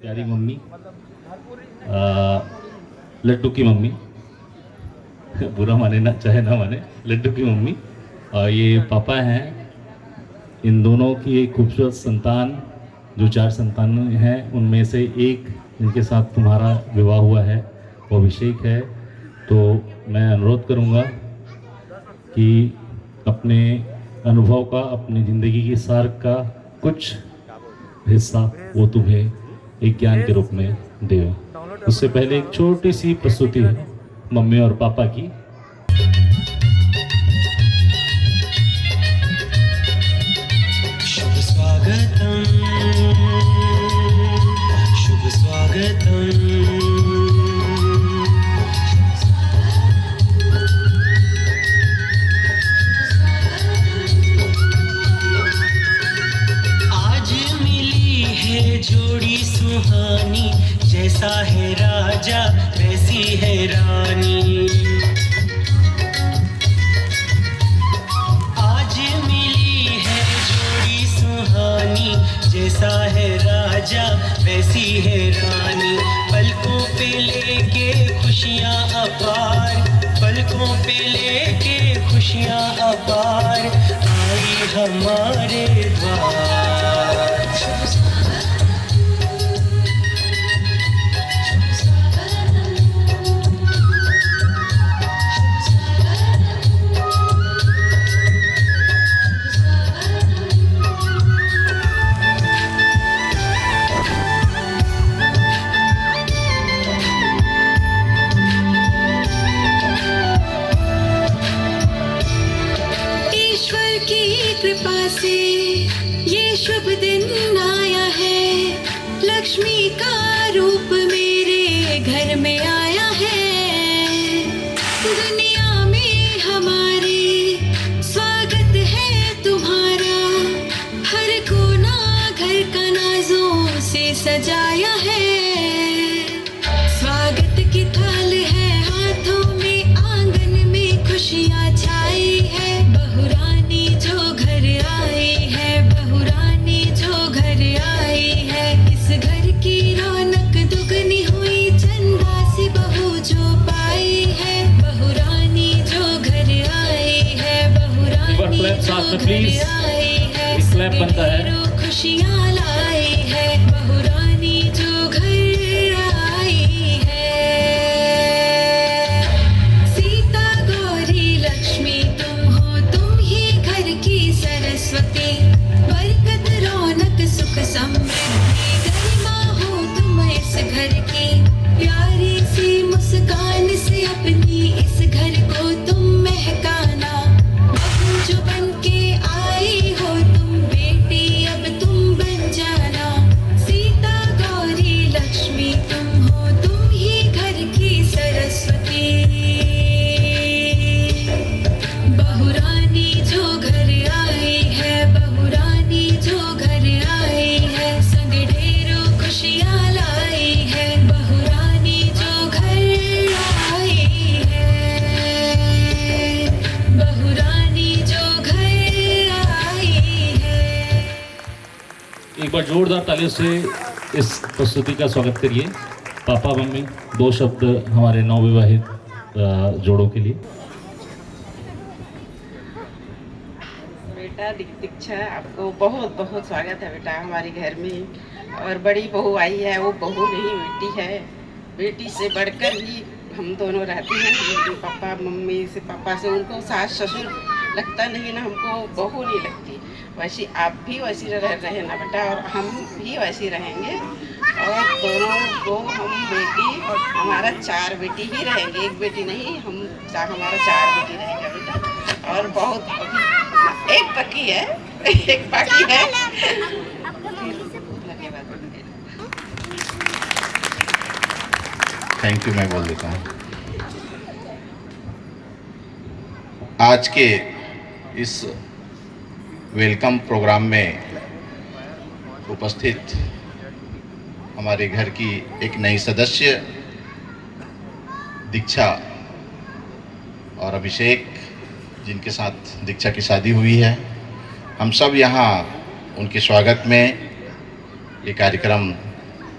प्यारी मम्मी, लड्डू की मम्मी, बुरा माने ना चाहे ना माने, लड्डू की मम्मी, और ये पापा हैं। इन दोनों की एक खूबसूरत संतान, जो 4 संतान हैं उनमें से एक जिनके साथ तुम्हारा विवाह हुआ है वो अभिषेक है। तो मैं अनुरोध करूँगा कि अपने अनुभव का, अपनी ज़िंदगी की सार का कुछ हिस्सा वो तुम्हें एक ज्ञान के रूप में दे। उससे पहले एक छोटी सी प्रस्तुति है मम्मी और पापा की। शुभ स्वागतम, शुभ स्वागतम। आज मिली है जोड़ी सुहानी, जैसा है राजा वैसी है रानी। आज मिली है जोड़ी सुहानी, जैसा है राजा वैसी है रानी। पलकों पे लेके खुशियाँ अपार, पलकों पे लेके खुशियाँ अपार आई हमारे द्वार। ईश्वर की कृपा से ये शुभ दिन आया है, लक्ष्मी का रूप मेरे घर में आया है। दुनिया में हमारे स्वागत है तुम्हारा, हर कोना घर का नाजों से सजाया है। स्वागत की थाल है हाथों में, आंगन में खुशियाँ छाई है। बहुरानी जो घर आई है, बहुरानी जो घर आई है, इस घर की रौनक दुगनी हुई, चंदा सी बहू जो पाई है। बहुरानी जो घर आई है, बहुरानी जो घर आई है, क्लैप बनता है। ढेरों खुशियाँ लाई है। बहुरानी जो घर आई है। सीता गौरी लक्ष्मी तुम हो, तुम ही घर की सरस्वती। बरकत रौनक सुख समृद्धि, गरिमा हो तुम इस घर की। प्यारी सी मुस्कान से अपनी इस घर को तुम महकाना। बहू जो बन के आई हो तुम, बेटी अब तुम बन जाना। सीता गौरी लक्ष्मी तुम हो, तुम ही घर की सरस्वती। बहुरानी जो घर आई है, बहुरानी जो घर आई है, संग ढेरों खुशियाँ लाई है। बहुरानी जो घर आई है, बहुरानी जो घर आई है। एक बार जोरदार तालियों से इस प्रस्तुति का स्वागत करिए। पापा मम्मी, 2 शब्द हमारे नवविवाहित जोड़ों के लिए। बेटा दीक्षा, आपको बहुत बहुत स्वागत है बेटा हमारे घर में। और बड़ी बहू आई है, वो बहू नहीं बेटी है। बेटी से बढ़कर भी हम दोनों रहते हैं। मेरे पापा मम्मी से, पापा से उनको सास ससुर लगता नहीं ना, हमको बहू नहीं लगती। वैसी आप भी वैसी रहे ना बेटा, और हम भी वैसी रहेंगे। और दोनों को हम बेटी, हमारा 4 बेटी ही रहेंगे, एक बेटी नहीं। हमारा 4 बेटी रहेगा बेटा। और बहुत अभी एक बाकी है, एक बाकी है। धन्यवाद। थैंक यू, मैं बोल देता हूँ। आज के इस वेलकम प्रोग्राम में उपस्थित हमारे घर की एक नई सदस्य दीक्षा और अभिषेक, जिनके साथ दीक्षा की शादी हुई है, हम सब यहाँ उनके स्वागत में ये कार्यक्रम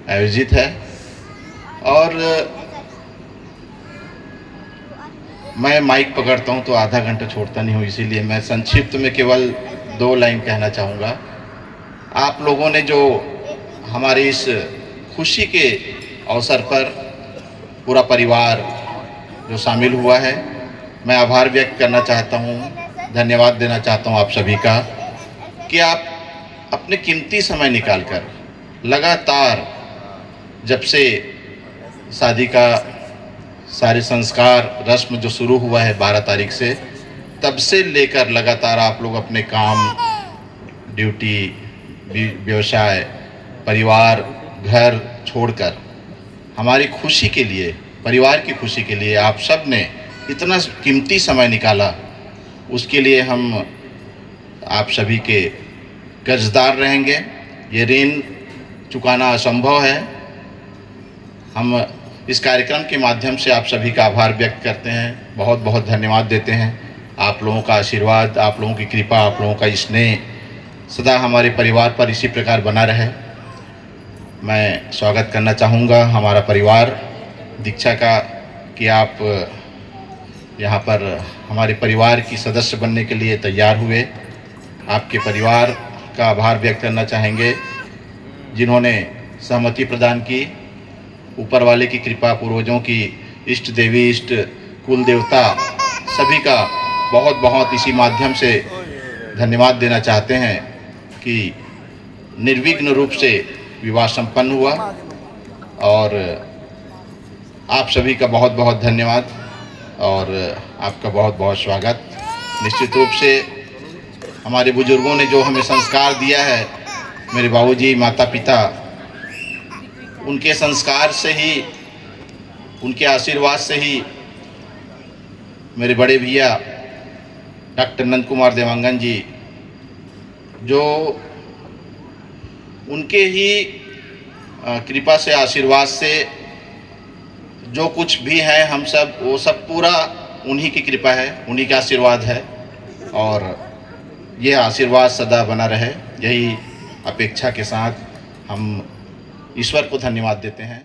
आयोजित है। और मैं माइक पकड़ता हूं तो आधा घंटा छोड़ता नहीं हूं, इसीलिए मैं संक्षिप्त में केवल 2 लाइन कहना चाहूँगा। आप लोगों ने जो हमारी इस खुशी के अवसर पर पूरा परिवार जो शामिल हुआ है, मैं आभार व्यक्त करना चाहता हूँ, धन्यवाद देना चाहता हूँ आप सभी का कि आप अपने कीमती समय निकालकर लगातार जब से शादी का सारे संस्कार रस्म जो शुरू हुआ है 12 तारीख से, तब से लेकर लगातार आप लोग अपने काम, ड्यूटी, व्यवसाय, परिवार, घर छोड़कर हमारी खुशी के लिए, परिवार की खुशी के लिए आप सब ने इतना कीमती समय निकाला, उसके लिए हम आप सभी के कर्जदार रहेंगे। ये ऋण चुकाना असंभव है। हम इस कार्यक्रम के माध्यम से आप सभी का आभार व्यक्त करते हैं, बहुत बहुत धन्यवाद देते हैं। आप लोगों का आशीर्वाद, आप लोगों की कृपा, आप लोगों का स्नेह सदा हमारे परिवार पर इसी प्रकार बना रहे। मैं स्वागत करना चाहूँगा हमारा परिवार दीक्षा का कि आप यहाँ पर हमारे परिवार की सदस्य बनने के लिए तैयार हुए। आपके परिवार का आभार व्यक्त करना चाहेंगे जिन्होंने सहमति प्रदान की। ऊपर वाले की कृपा, पूर्वजों की, इष्ट देवी, इष्ट कुल देवता, सभी का बहुत बहुत इसी माध्यम से धन्यवाद देना चाहते हैं कि निर्विघ्न रूप से विवाह संपन्न हुआ। और आप सभी का बहुत बहुत धन्यवाद और आपका बहुत बहुत स्वागत। निश्चित रूप से हमारे बुजुर्गों ने जो हमें संस्कार दिया है, मेरे बाबूजी, माता पिता, उनके संस्कार से ही, उनके आशीर्वाद से ही मेरे बड़े भैया डॉक्टर नंद कुमार देवांगन जी, जो उनके ही कृपा से, आशीर्वाद से जो कुछ भी है हम सब, वो सब पूरा उन्हीं की कृपा है, उन्हीं का आशीर्वाद है। और यह आशीर्वाद सदा बना रहे, यही अपेक्षा के साथ हम ईश्वर को धन्यवाद देते हैं।